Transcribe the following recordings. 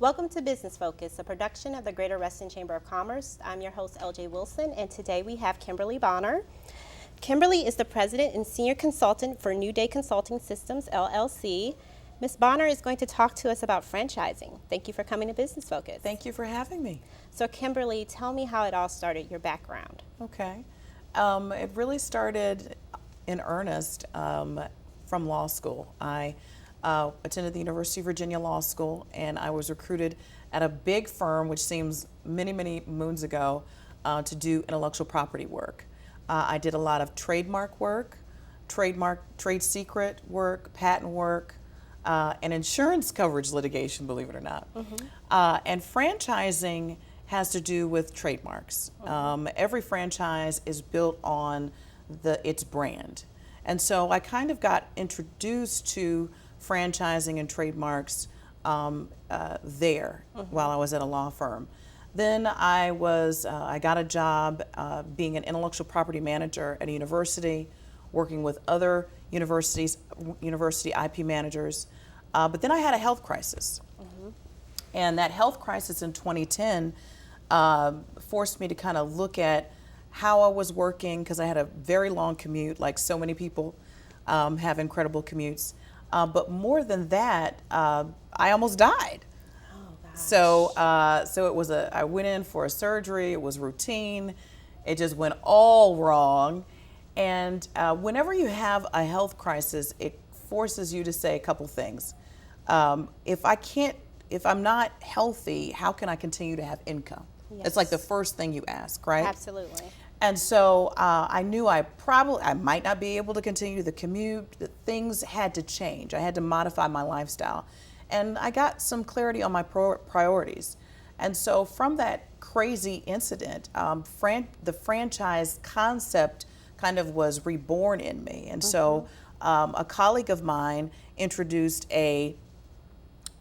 Welcome to Business Focus, a production of the Greater Reston Chamber of Commerce. I'm your host, LJ Wilson, and today we have Kimberly Bonner. Kimberly is the president and senior consultant for New Day Consulting Systems, LLC. Ms. Bonner is going to talk to us about franchising. Thank you for coming to Business Focus. Thank you for having me. So, Kimberly, tell me how it all started, your background. Okay. It really started in earnest from law school. I attended the University of Virginia Law School, and I was recruited at a big firm, which seems many, many moons ago, to do intellectual property work. I did a lot of trademark work, trade secret work, patent work, and insurance coverage litigation, believe it or not. And franchising has to do with trademarks. Every franchise is built on its brand. And so I kind of got introduced to franchising and trademarks there while I was at a law firm. Then I got a job being an intellectual property manager at a university, working with other university IP managers. But then I had a health crisis. And that health crisis in 2010 forced me to kind of look at how I was working, because I had a very long commute, like so many people have incredible commutes. But more than that, I almost died. Oh, gosh. So it was I went in for a surgery. It was routine. It just went all wrong. And whenever you have a health crisis, it forces you to say a couple things. If I'm not healthy, how can I continue to have income? Yes. It's like the first thing you ask, right? Absolutely. And so I knew I might not be able to continue the commute. That things had to change. I had to modify my lifestyle. And I got some clarity on my priorities. And so from that crazy incident, the franchise concept kind of was reborn in me. And so a colleague of mine introduced a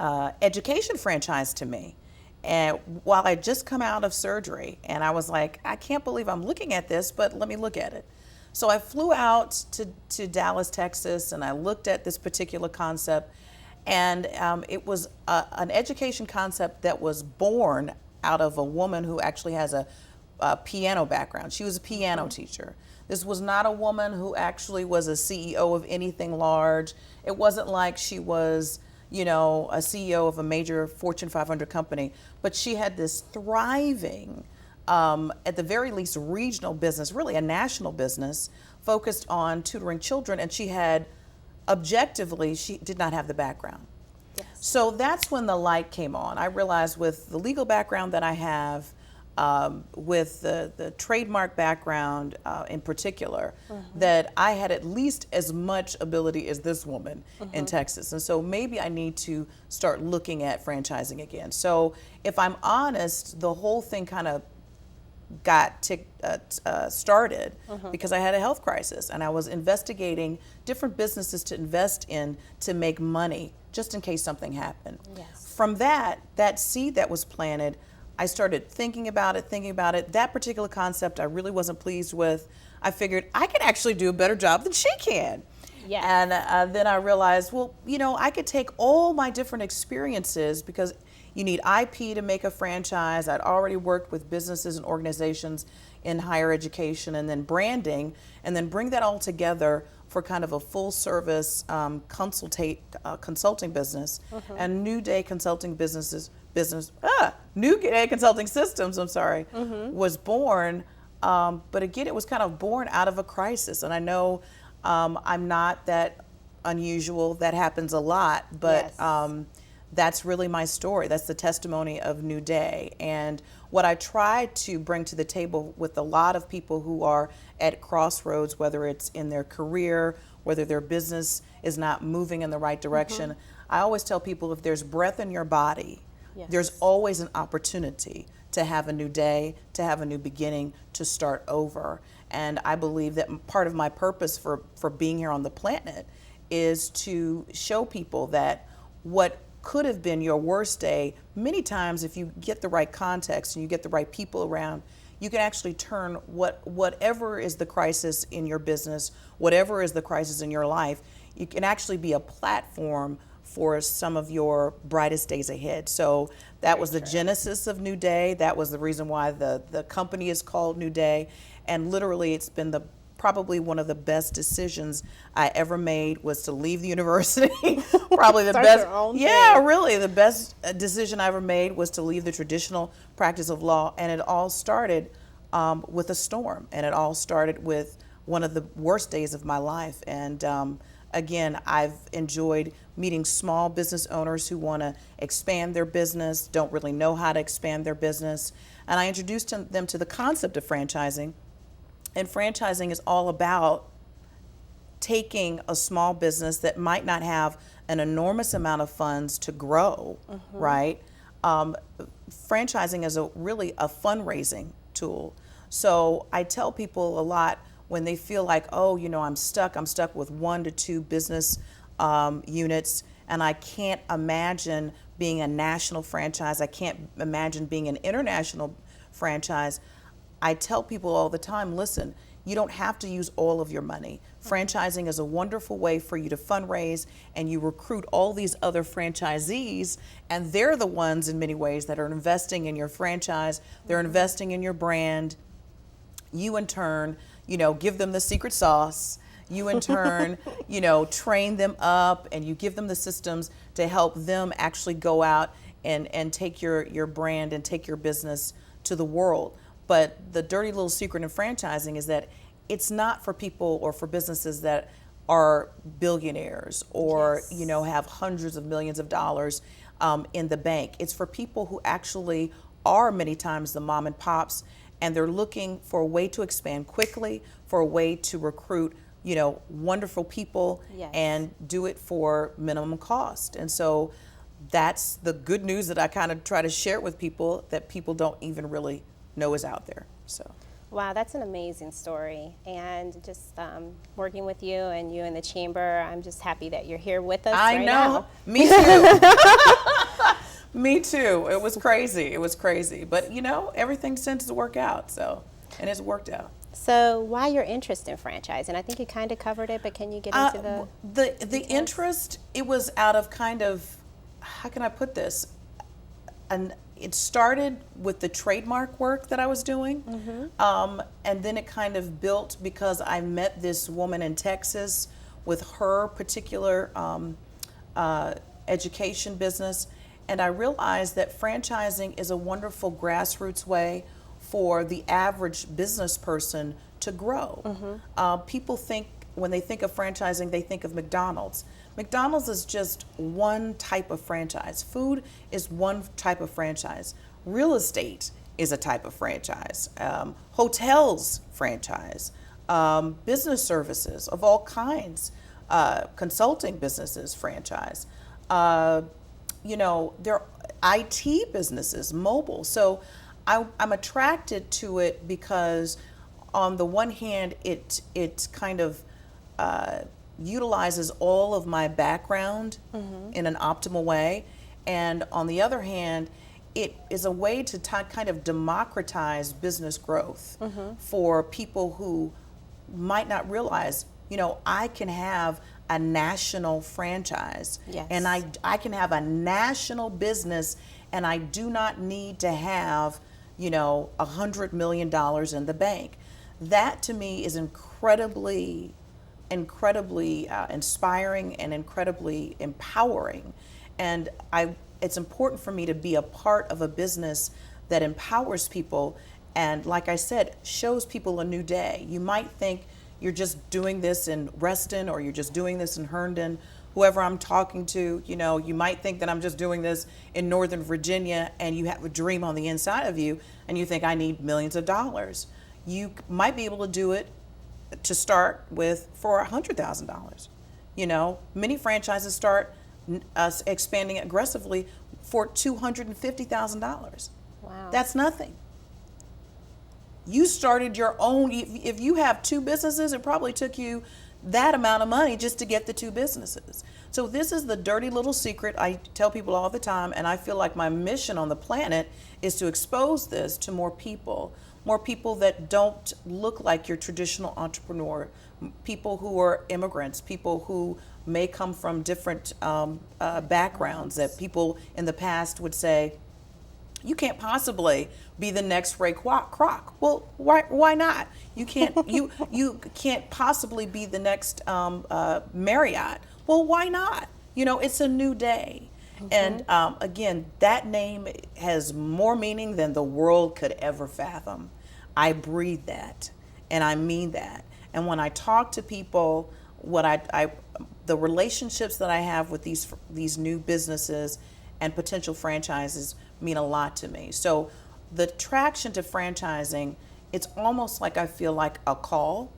education franchise to me. And while I just come out of surgery, and I was like, I can't believe I'm looking at this, but let me look at it. So I flew out to Dallas, Texas, and I looked at this particular concept. And it was an education concept that was born out of a woman who actually has a piano background. She was a piano teacher. This was not a woman who actually was a CEO of anything large. It wasn't like she was a CEO of a major Fortune 500 company, but she had this thriving, at the very least, regional business, really a national business, focused on tutoring children, and she did not have the background. Yes. So that's when the light came on. I realized with the legal background that I have, with the trademark background in particular, that I had at least as much ability as this woman in Texas. And so maybe I need to start looking at franchising again. So if I'm honest, the whole thing kind of got started because I had a health crisis, and I was investigating different businesses to invest in to make money just in case something happened. Yes. From that seed that was planted, I started thinking about it. That particular concept I really wasn't pleased with. I figured I could actually do a better job than she can. Yes. And then I realized, well, I could take all my different experiences, because you need IP to make a franchise. I'd already worked with businesses and organizations in higher education, and then branding, and then bring that all together for kind of a full service consulting business. And New Day Consulting New Day Consulting Systems, was born. But again, it was kind of born out of a crisis. And I know I'm not that unusual. That happens a lot, but Yes. That's really my story. That's the testimony of New Day. And what I try to bring to the table with a lot of people who are at crossroads, whether it's in their career, whether their business is not moving in the right direction, I always tell people, if there's breath in your body, Yes. there's always an opportunity to have a new day, to have a new beginning, to start over. And I believe that part of my purpose for being here on the planet is to show people that what could have been your worst day, many times if you get the right context and you get the right people around, you can actually turn whatever is the crisis in your business, whatever is the crisis in your life, you can actually be a platform for some of your brightest days ahead. So that was the genesis of New Day. That was the reason why the company is called New Day. And literally, it's been probably one of the best decisions I ever made was to leave the university. Probably the Start best. your own Yeah, thing. really, the best decision I ever made was to leave the traditional practice of law. And it all started with a storm. And it all started with one of the worst days of my life. And again, I've enjoyed meeting small business owners who want to expand their business, don't really know how to expand their business. And I introduced them to the concept of franchising. And franchising is all about taking a small business that might not have an enormous amount of funds to grow, right? Franchising is really a fundraising tool. So I tell people a lot when they feel like, oh, I'm stuck with 1 to 2 business units, and I can't imagine being a national franchise. I can't imagine being an international franchise. I tell people all the time, listen, you don't have to use all of your money. Franchising is a wonderful way for you to fundraise, and you recruit all these other franchisees, and they're the ones in many ways that are investing in your franchise. They're investing in your brand. You in turn, give them the secret sauce. You in turn, train them up, and you give them the systems to help them actually go out and take your brand and take your business to the world. But the dirty little secret in franchising is that it's not for people or for businesses that are billionaires or, have hundreds of millions of dollars in the bank. It's for people who actually are many times the mom and pops, and they're looking for a way to expand quickly, for a way to recruit, wonderful people, Yes. and do it for minimum cost. And so that's the good news that I kind of try to share with people that people don't even really know is out there. So Wow, that's an amazing story. And just working with you and you in the chamber, I'm just happy that you're here with us I right know. now. Me too. Me too. It was crazy. But everything tends to work out. So, and it's worked out. So why your interest in franchising? I think you kind of covered it, but can you get into The interest, it was out of kind of, how can I put this? And it started with the trademark work that I was doing, and then it kind of built because I met this woman in Texas with her particular education business, and I realized that franchising is a wonderful grassroots way for the average business person to grow. People think, when they think of franchising, they think of McDonald's. McDonald's is just one type of franchise. Food is one type of franchise. Real estate is a type of franchise. Hotels franchise. Business services of all kinds. Consulting businesses franchise. There are IT businesses, mobile. So I'm attracted to it because on the one hand, it kind of utilizes all of my background in an optimal way. And on the other hand, it is a way to kind of democratize business growth for people who might not realize, I can have a national franchise. Yes. And I can have a national business, and I do not need to have, $100 million in the bank. That to me is incredibly inspiring and incredibly empowering. And it's important for me to be a part of a business that empowers people and, like I said, shows people a new day. You might think you're just doing this in Reston or you're just doing this in Herndon. Whoever I'm talking to, you might think that I'm just doing this in Northern Virginia, and you have a dream on the inside of you and you think I need millions of dollars. You might be able to do it to start with for $100,000. Many franchises start expanding aggressively for $250,000. Wow. That's nothing. You started your own. If you have 2 businesses, it probably took you that amount of money just to get the 2 businesses. So this is the dirty little secret I tell people all the time, and I feel like my mission on the planet is to expose this to more people. more people that don't look like your traditional entrepreneur, people who are immigrants, people who may come from different backgrounds that people in the past would say, you can't possibly be the next Ray Kroc. Well, why not? You can't you can't possibly be the next Marriott. Well, why not? You know, it's a new day. And again, that name has more meaning than the world could ever fathom. I breathe that, and I mean that. And when I talk to people, the relationships that I have with these new businesses and potential franchises mean a lot to me. So the traction to franchising, it's almost like I feel like a call,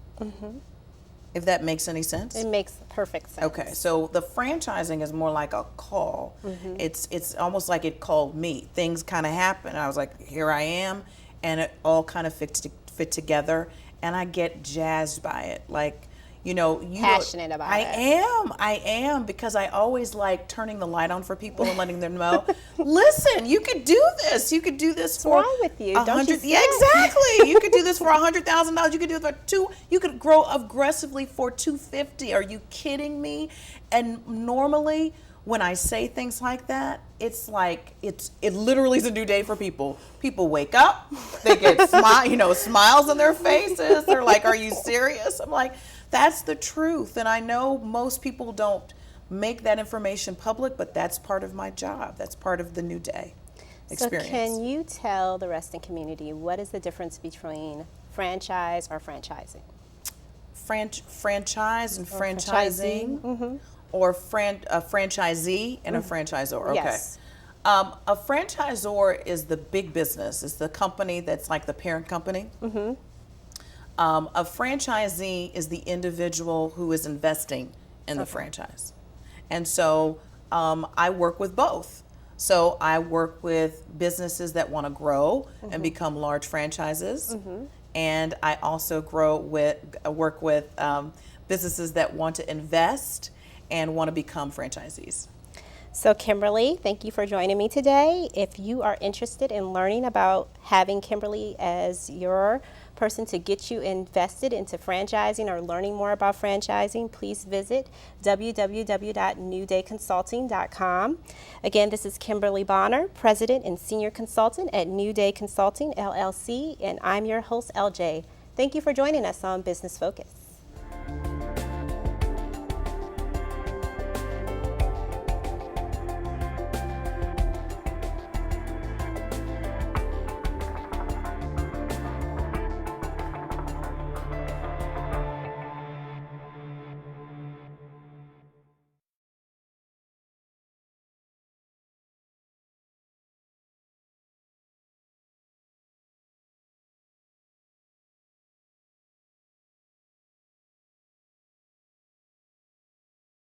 if that makes any sense. It makes perfect sense. Okay, so the franchising is more like a call. It's almost like it called me. Things kind of happen. And I was like, here I am, and it all kind of fit together, and I get jazzed by it. Like, you know, Passionate about it. I am, because I always like turning the light on for people and letting them know, listen, you could do this. You could do this for What's wrong with you? Don't you see yeah, exactly. You could do this for $100,000. You could do it for you could grow aggressively for $250. Are you kidding me? And normally when I say things like that, it's like it literally is a new day for people. People wake up, they get smiles on their faces. They're like, "Are you serious?" I'm like, that's the truth. And I know most people don't make that information public, but that's part of my job. That's part of the new day experience. So can you tell the Reston community what is the difference between franchise or franchising? Franchise and franchising, or a franchisee and a franchisor. Okay. Yes. A franchisor is the big business. It's the company that's like the parent company. A franchisee is the individual who is investing in the franchise. And so I work with both. So I work with businesses that want to grow and become large franchises. And I also work with businesses that want to invest and want to become franchisees. So Kimberly, thank you for joining me today. If you are interested in learning about having Kimberly as your person to get you invested into franchising or learning more about franchising, please visit www.newdayconsulting.com. Again, this is Kimberly Bonner, President and Senior Consultant at New Day Consulting, LLC, and I'm your host, LJ. Thank you for joining us on Business Focus.